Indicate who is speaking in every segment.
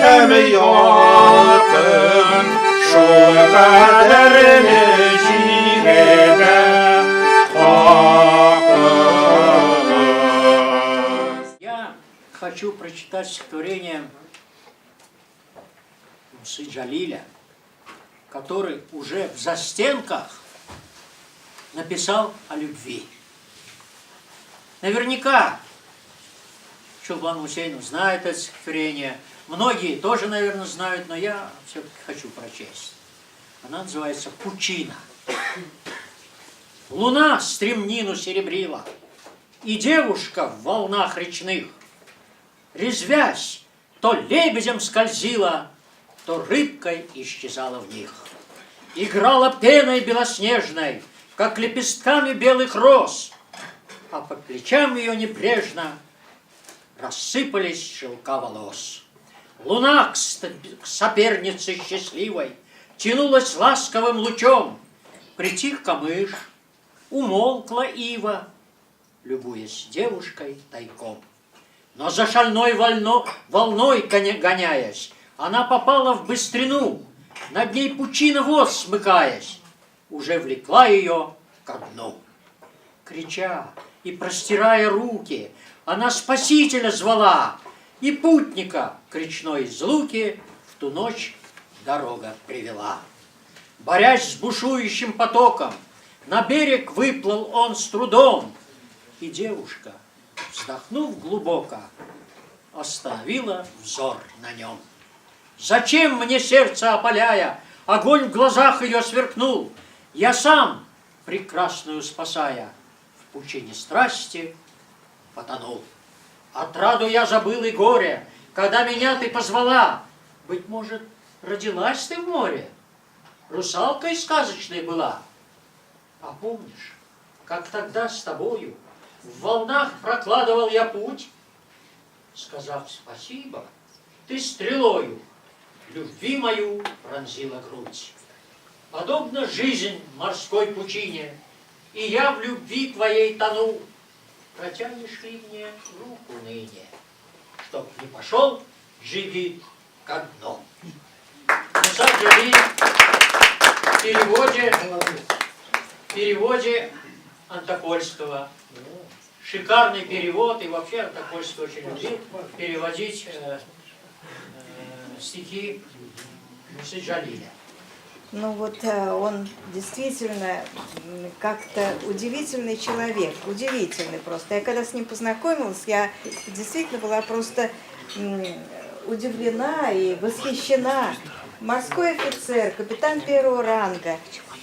Speaker 1: sem yakın şu kaderini çiğnede
Speaker 2: Я хочу прочитать стихотворение Мусы Джалиля, который уже в застенках написал о любви. Наверняка Чулпан Гусейнов знает это стихотворение. Многие тоже, наверное, знают, но я все-таки хочу прочесть. Она называется «Пучина». Луна стремнину серебрила, и девушка в волнах речных, резвясь, то лебедем скользила, то рыбкой исчезала в них. Играла пеной белоснежной, как лепестками белых роз, а по плечам ее небрежно рассыпались шелка волос. Луна к сопернице счастливой тянулась ласковым лучом. Притих камыш, умолкла ива, любуясь девушкой тайком. Но за шальной волной гоняясь, она попала в быстрину, над ней пучина вод смыкаясь, уже влекла ее ко дну. Крича и простирая руки, она спасителя звала, и путника к речной излуке в ту ночь дорога привела. Борясь с бушующим потоком, на берег выплыл он с трудом, и девушка, вздохнув глубоко, остановила взор на нем. Зачем мне, сердце опаляя, огонь в глазах ее сверкнул? Я сам, прекрасную спасая, в пучине страсти потонул. Отраду я забыл и горе, когда меня ты позвала. Быть может, родилась ты в море, русалкой сказочной была. А помнишь, как тогда с тобою в волнах прокладывал я путь? Сказав спасибо, ты стрелою любви мою пронзила грудь. Подобно жизнь морской пучине, и я в любви твоей тону. Протянешь ли мне руку ныне, чтоб не пошел джигит ко дну? Муса Джалиль в переводе Антокольского. Шикарный перевод, и вообще Антокольский очень любил переводить стихи Мусы Джалиля.
Speaker 3: Ну вот он действительно как-то удивительный человек, удивительный просто. Я когда с ним познакомилась, я действительно была просто удивлена и восхищена. Морской офицер, капитан первого ранга,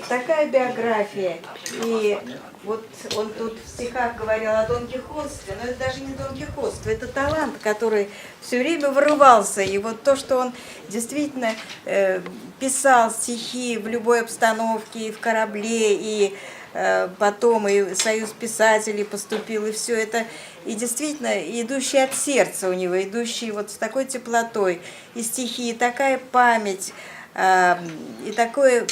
Speaker 3: такая биография. И вот он тут в стихах говорил о Дон Кихотстве, но это даже не Дон Кихотство, это талант, который все время вырывался. И вот то, что он действительно писал стихи в любой обстановке, и в корабле, и потом и в Союз писателей поступил, и все это, и действительно идущий от сердца у него, идущий вот с такой теплотой, и стихи, и такая память, и такое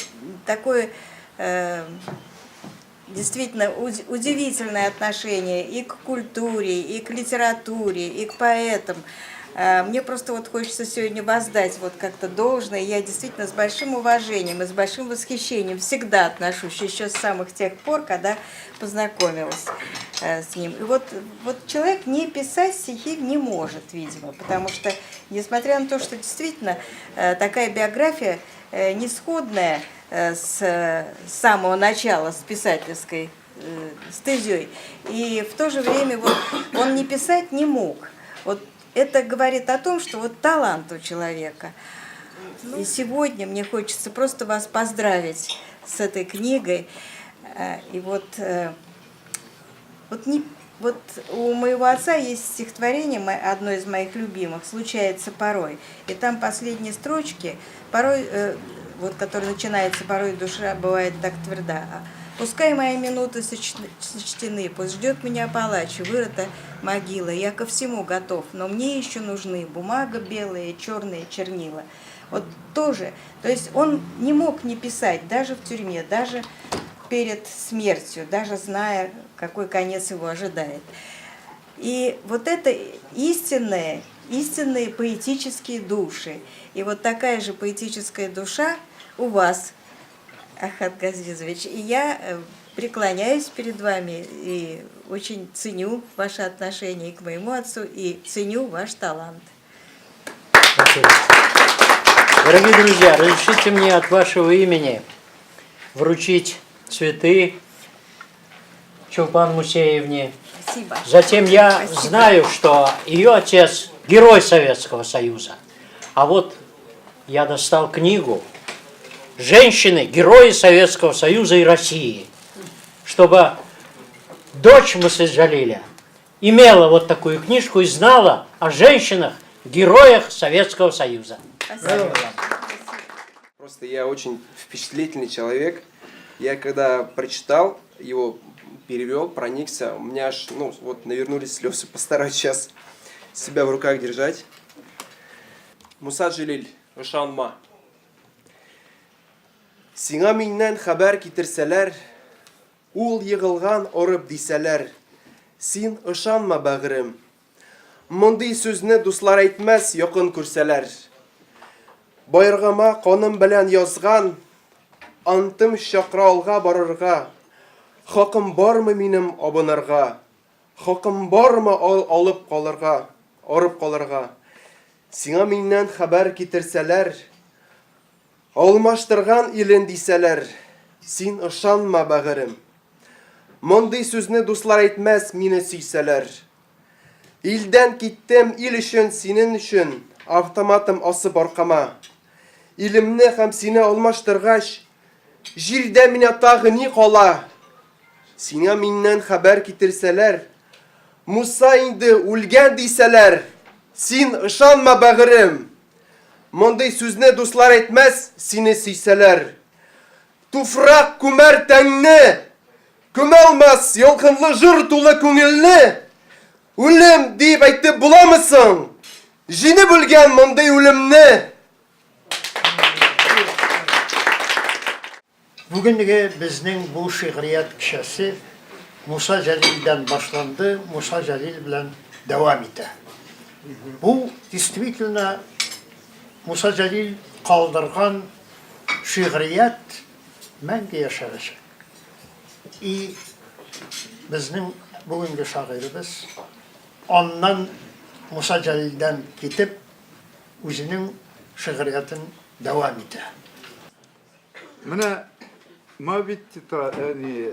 Speaker 3: действительно удивительное отношение и к культуре, и к литературе, и к поэтам. Мне просто вот хочется сегодня воздать вот как-то должное. Я действительно с большим уважением и с большим восхищением всегда отношусь, еще с самых тех пор, когда познакомилась с ним. И вот человек не писать стихи не может, видимо, потому что, несмотря на то, что действительно такая биография не сходная с самого начала, с писательской стезей, и в то же время вот он не писать не мог. Вот это говорит о том, что вот талант у человека. И сегодня мне хочется просто вас поздравить с этой книгой. И вот у моего отца есть стихотворение, одно из моих любимых, «Случается порой». И там последние строчки, порой, вот, который начинается «Порой душа бывает так тверда». Пускай мои минуты сочтены, пусть ждет меня палач, вырыта могила. Я ко всему готов, но мне еще нужны бумага белая, черные чернила. Вот тоже, то есть он не мог не писать даже в тюрьме, даже перед смертью, даже зная, какой конец его ожидает. И вот это истинное истинные поэтические души. И вот такая же поэтическая душа у вас, Ахат Газизович. И я преклоняюсь перед вами и очень ценю ваши отношения и к моему отцу, и ценю ваш талант.
Speaker 2: Спасибо. Дорогие друзья, разрешите мне от вашего имени вручить цветы Чулпан Мусеевне.
Speaker 3: Спасибо.
Speaker 2: Затем я знаю, что ее отец герой Советского Союза. А вот я достал книгу «Женщины, герои Советского Союза и России», чтобы дочь Мусы Джалиля имела вот такую книжку и знала о женщинах, героях Советского Союза.
Speaker 3: Спасибо.
Speaker 4: Просто я очень впечатлительный человек. Я когда прочитал его, перевел, проникся, у меня аж, вот навернулись слезы. Постараюсь сейчас себя в руках держать. Муса Джалиль, ышанма. Сиңа миннән хәбәр китерсәләр, ул йыгылган орып дисәләр, син ышанма, бәгърем. Мондый сүзне дуслар әйтмәс, якын күрсәләр. Байыргама каным белән язган, антым чакра алга барырга. Хакым бармы минем абынырга? Хакым бармы алып калырга, арып калырга? Сиңа миннән хәбәр китерсәләр, алмаштырган илен дисәләр, син ышанма, бәгърем. Мондый сүзне дуслар әйтмәс, мине сөйсәләр. Илдән киттем ил өчен, синең өчен, автоматым асып аркама. Илемне һәм сине алмаштыргач, җирдә мине тагы ни кала? Сиңа миннән хәбәр китерсәләр, Муса инде үлгән дисәләр, син ышанма, бәгърем. Мондый сүзне дуслар әйтмәс, сине сөйсәләр. Туфрак күмәр тәңне, күмәлмәс ялкынлы җыр тулы күңелне. Үлем дип әйтеп буламысың? Җиңеп үлгән мондый үлемне.
Speaker 5: Бүгінгі біздің бұл шиғрият кішесі Муса Джалилден башланды, Муса Джалил білән дәвам итә. Бұл действительно Муса Джалил қалдырған шиғрият мәңгі яшарачак. И біздің бүгінгі шағирыбыз оннан Муса Джалилден кетіп, өзінің шиғриятын дәвам итә.
Speaker 6: Менә мавит тетради,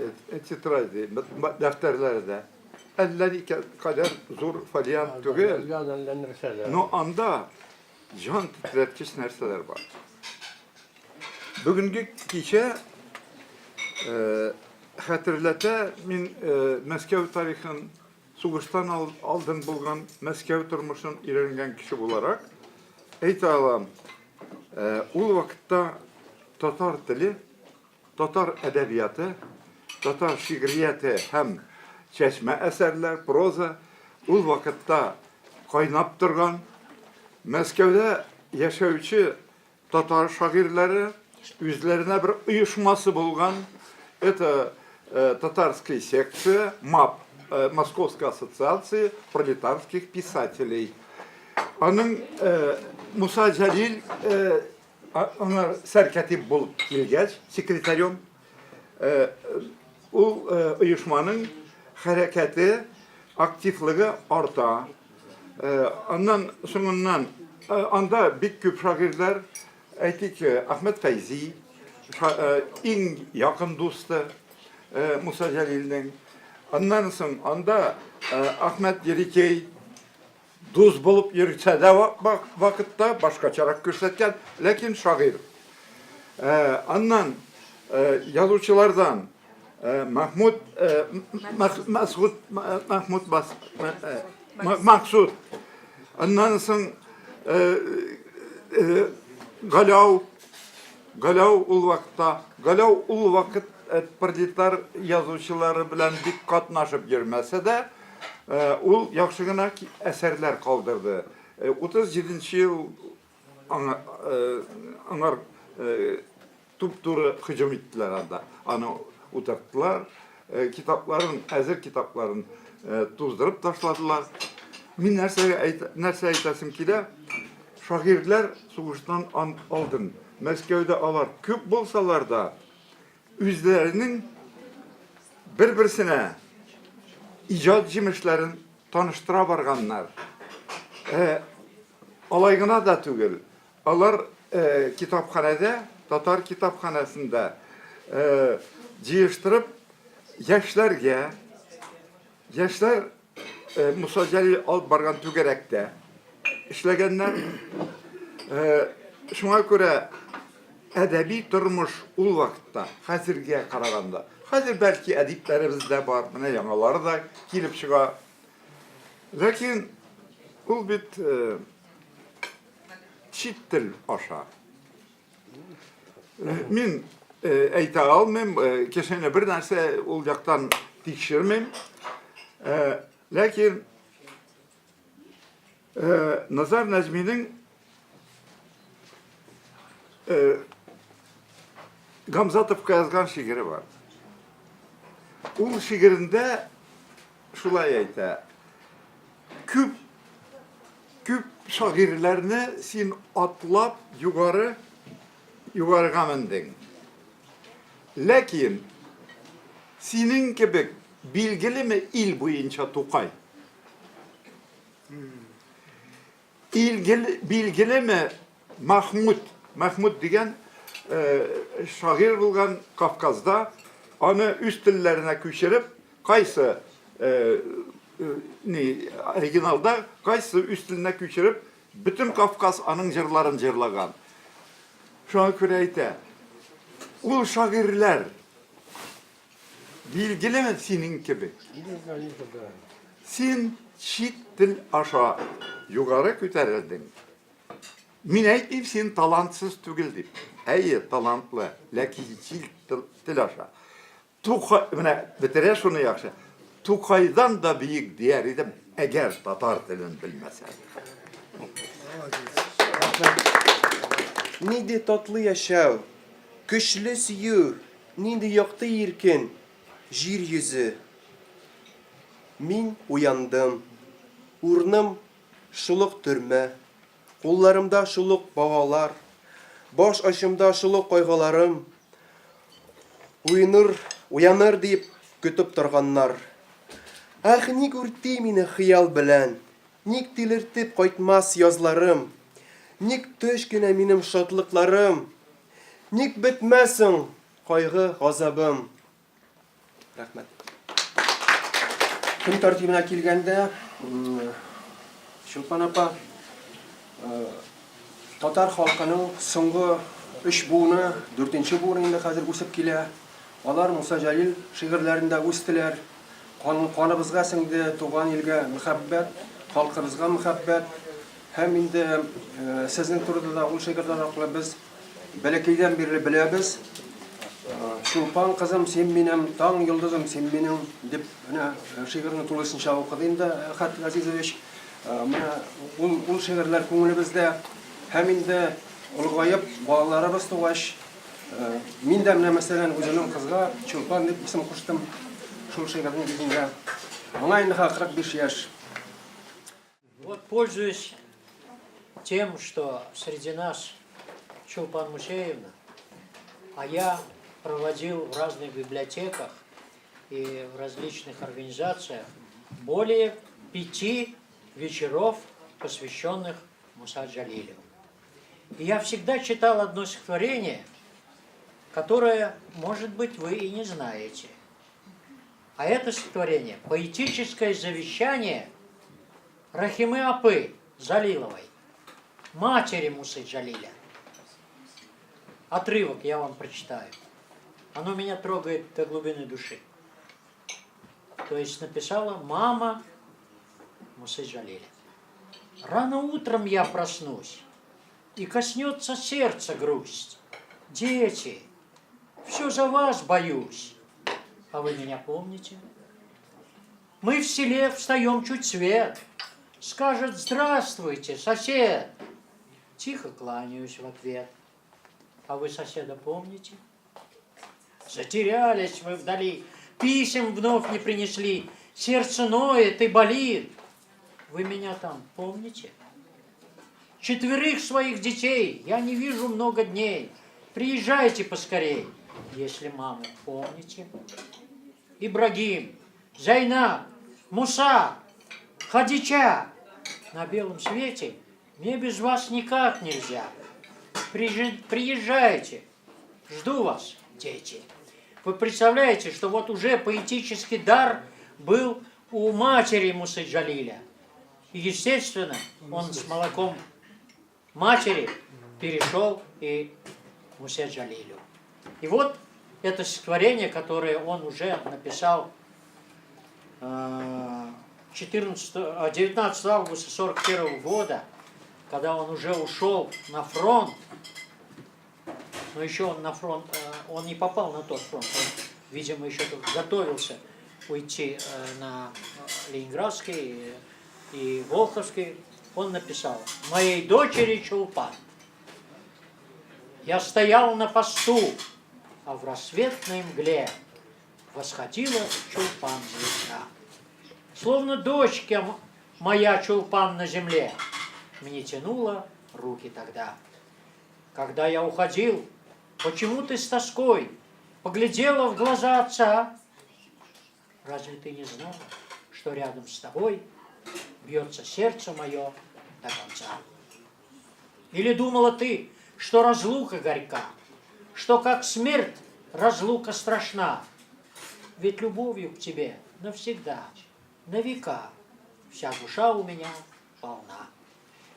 Speaker 6: дәфтәрләрдә әллә никадәр зур фолиант түгел, но анда җан титреткеч нәрсәләр бар. Бүгенге кичә хәтерләтә, мин Мәскәү тарихын сугыштан алдан булган Мәскәү тормышын өйрәнгән кеше буларак әйтә алам. Ул вакытта татар теле, татар әдәбияты, татар шигърияте һәм чәчмә әсәрләр, проза ул вакытта кайнап торган. Мәскәүдә яшәүче татар шагыйрьләре үзләренә бер оешмасы булган. Это татарская секция МАП, Московской ассоциации пролетарских писателей. Аның Муса Джалил аңар сәркәтип булып килгәч, секретарем, ул оешманың хәрәкәте, активлыгы арта. Аннан соңыннан анда бик күп шагыйрьләр, әйтик, Ахмед Фәйзи, иң якын дусты Муса Джалилнең. Аннан соң анда Ахмед Ерикей дус булып йөрсә дә вакытта башкачарак күрсәткән, ләкин шагыйрь. Аннан язучылардан Максуд, аннан соң Галау ул вакытта, Галау ул вакыт пролетар язучылары белән бик катнашып йөрмәсә дә, ул яхшы гына әсәрләр калдырды. 37-нче ел аңар туп-туры һөҗүм иттеләр анда. Аны утырттылар, китапларын, әзер китапларын туздырып ташладылар. Мин нәрсә әйтәсем килә? Шагыйрьләр сугыштан алдын Мәскәүдә алар күп булсалар да үзләренең бер-берсенә иҗат җимешләрен таныштыра барганнар. Алай гына да түгел. Алар китапханәдә, татар китапханәсендә җыештырып яшьләргә, яшьләр Муса Җәлил алып барган түгәрәктә эшләгәннәр. Шуңа күрә әдәби тормыш ул вакытта хәзергә караганда. Хәзер бәлки әдипләребездә бар, менә яңалары да килеп чыга. Ләкин ул бит чит тел аша. Мин әйтә алмыйм, кешене бер нәрсә ул яктан тикшермим. Ләкин Назар Нәҗминең Гамзатовка язган шигыре бар. Ул шигырендә шулай әйтә. Күп шагыйрьләрне син атлап югарыга мендең. Ләкин синең кебек билгелеме ил буенча Тукай? Билгелеме Мәхмүд дигән шагыйрь булган Кавказда, аны үз телләренә күчереп, кайсы оригиналда, кайсы үз теленә күчереп, бөтен Кавказ аның җырларын җырлаган. Шуңа күрә әйтә, ул шагыйрьләр билгелеме синең кебек? Син чит тел аша югары күтәрелдең. Мин әйтмим, син талантсыз түгел дип. Әйе, талантлы, ләкин чит тел аша. Менә бетерә шуны яхшы. Тукайдан да биек дияр идем, әгәр татар телен белмәсәм.
Speaker 4: Нинди татлы яшәү, көчле сөю, нинди якты иркен, җир йөзе. Мин уяндым, урным шулык төрмә, кулларымда шулык багалар, баш очымда шулык кайгыларым. Уяныр дип көтеп торганнар. Ах, ник үрти мине хыял белән, ник тилертеп кайтмас язларым, ник төш кенә минем шатлыкларым, ник бетмәсең кайгы газабым. Рәхмәт. Көн тәртибенә килгәндә, Чулпан апа, татар халкының соңгы 3 буыны, 4нче буыны инде хәзер үсеп килә. Алар Муса Җәлил шигырьләрендә үстеләр. Каныбызга сеңде туган илгә мәхәббәт, халкыбызга мәхәббәт. Һәм инде сезнең турыда да ул шигырьләр аркылы без бәләкәйдән бирле беләбез. Чулпан кызым, син минем таң йолдызым, син минем дип шигырьне тулысынча укыды инде Хат Газизович. Менә ул шигырьләр күңелебездә. Һәм инде улгайып балаларыбыз тугач, мин дә менә мәсәлән үземнең кызга Чулпан дип исем куштым. Шул шигырьнең битендә. Аңа инде 45 яшь.
Speaker 2: Вот, пользуясь тем, что среди нас Чулпан Мусеевна, а я проводил в разных библиотеках и в различных организациях более 5 вечеров, посвященных Муса Джалилю. И я всегда читал одно стихотворение, которое, может быть, вы и не знаете. А это стихотворение – поэтическое завещание Рахимы Апы Залиловой, матери Мусы Джалиля. Отрывок я вам прочитаю. Оно меня трогает до глубины души. То есть написала мама Мусы Джалиля. Рано утром я проснусь, и коснется сердца грусть. Дети, все за вас боюсь. А вы меня помните? Мы в селе встаем чуть свет. Скажет: здравствуйте, сосед. Тихо кланяюсь в ответ. А вы соседа помните? Затерялись вы вдали, писем вновь не принесли, сердце ноет и болит. Вы меня там помните? 4 своих детей я не вижу много дней. Приезжайте поскорей, если маму помните. Ибрагим, Зайнаб, Муса, Хадича. На белом свете мне без вас никак нельзя. Приезжайте, жду вас, дети. Вы представляете, что вот уже поэтический дар был у матери Мусы Джалиля. И, естественно, он с молоком матери перешел и Мусе Джалилю. И вот это стихотворение, которое он уже написал 19 августа 1941 года, когда он уже ушел на фронт, но еще он на фронт, он не попал на тот фронт, он, видимо, еще только готовился уйти на Ленинградский и Волховский. Он написал: «Моей дочери Чулпан. Я стоял на посту, а в рассветной мгле восходила Чулпан звезда. Словно дочка моя Чулпан на земле, мне тянула руки тогда. Когда я уходил, почему ты с тоской поглядела в глаза отца? Разве ты не знала, что рядом с тобой бьется сердце мое до конца? Или думала ты, что разлука горька, что как смерть разлука страшна? Ведь любовью к тебе навсегда, на века, вся душа у меня полна.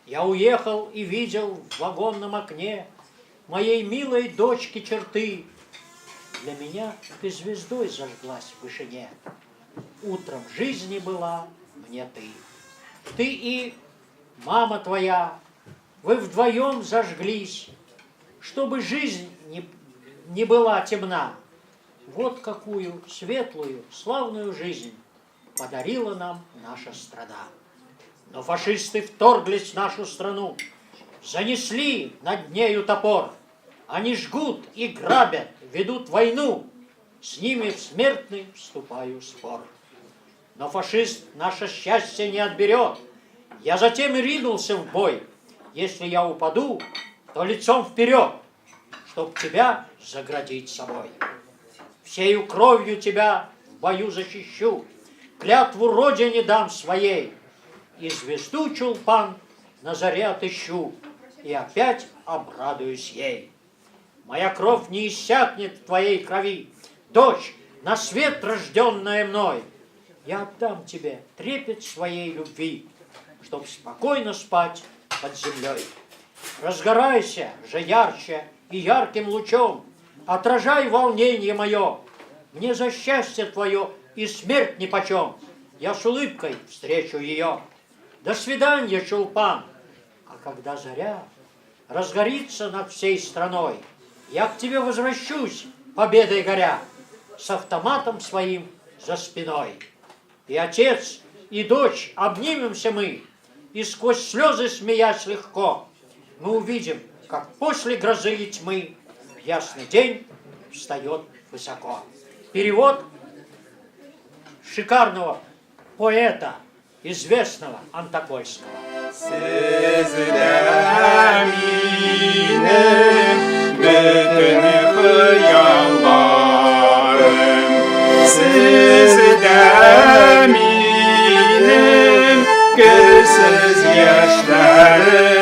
Speaker 2: Я уехал и видел в вагонном окне моей милой дочки черты. Для меня ты звездой зажглась в вышине. Утром жизни была мне ты. Ты и мама твоя, вы вдвоем зажглись, чтобы жизнь не была темна. Вот какую светлую, славную жизнь подарила нам наша страна. Но фашисты вторглись в нашу страну, занесли над нею топор. Они жгут и грабят, ведут войну, с ними в смертный вступаю в спор. Но фашист наше счастье не отберет. Я затем и ринулся в бой. Если я упаду, то лицом вперед, чтоб тебя заградить собой. Всею кровью тебя в бою защищу, клятву родине дам своей, и звезду Чулпан на заре отыщу, и опять обрадуюсь ей. Моя кровь не иссякнет в твоей крови, дочь, на свет рожденная мной. Я отдам тебе трепет своей любви, чтоб спокойно спать под землей. Разгорайся же ярче и ярким лучом, отражай волнение мое. Мне за счастье твое и смерть нипочем, я с улыбкой встречу ее. До свидания, Чулпан. А когда заря разгорится над всей страной, я к тебе возвращусь, победой горя, с автоматом своим за спиной. И отец, и дочь обнимемся мы, и сквозь слезы, смеясь легко, мы увидим, как после грозы и тьмы ясный день встает высоко. Перевод шикарного поэта, известного Антокольского.
Speaker 1: Gözsüz yaşlarım,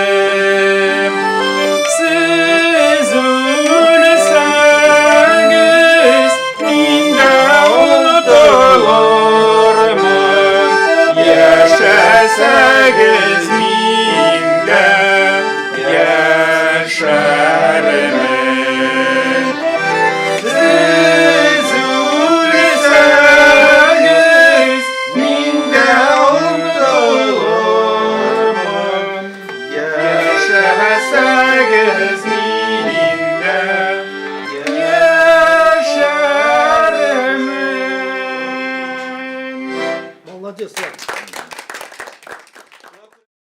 Speaker 1: siz ölseniz minde unutulur mu? Yaşasanız minde yaşarım. Siz ölseniz minde yaşarız minde yaşarım.
Speaker 5: Молодец, Влад.